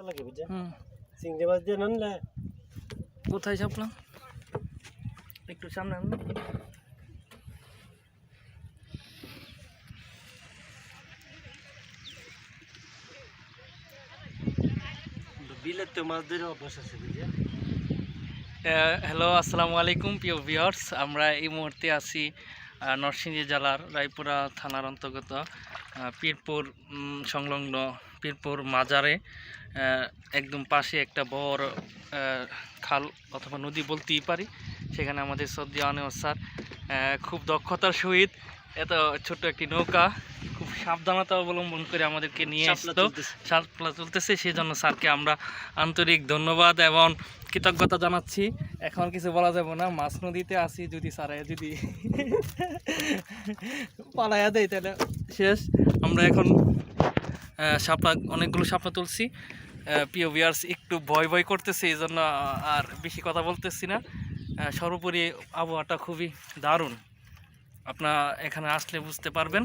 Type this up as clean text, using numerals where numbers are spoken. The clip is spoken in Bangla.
লাগে বুঝছেন চিংড়ি মাছ দিয়ে নানলে কোথায় চাপলাম একটু সামনে আন বিলের তো মাছ ধরে অভ্যাস আছে বুঝছেন। হ্যালো আসসালামু আলাইকুম প্রিয় ভিউয়ার্স, আমরা এই মুহূর্তে আছি নরসিংদী জেলার রায়পুরা থানার অন্তর্গত পীরপুর সংলগ্ন পীরপুর মাজারে একদম পাশে একটা বড় খাল অথবা নদী বলতেই পারি। সেখানে আমাদের শ্রদ্ধেয় আনোয়ার স্যার খুব দক্ষতার সহিত এত ছোট্ট একটি নৌকা খুব সাবধানতা অবলম্বন করে আমাদেরকে নিয়ে আসতো, শাপলা চলতেছে। সেই জন্য স্যারকে আমরা আন্তরিক ধন্যবাদ এবং কৃতজ্ঞতা জানাচ্ছি। এখন কিছু বলা যাবে না, মাছ নদীতে আসি, যদি সারাই যদি পালাইয়া দেয় তাহলে শেষ। আমরা এখন শাপলা অনেকগুলো শাপলা তুলছি। প্রিয় ভিউয়ার্স একটু ভয় ভয় করতেছে, এই জন্য আর বেশি কথা বলতেছি না। সর্বোপরি আবহাওয়াটা খুবই দারুণ, আপনারা এখানে আসলে বুঝতে পারবেন।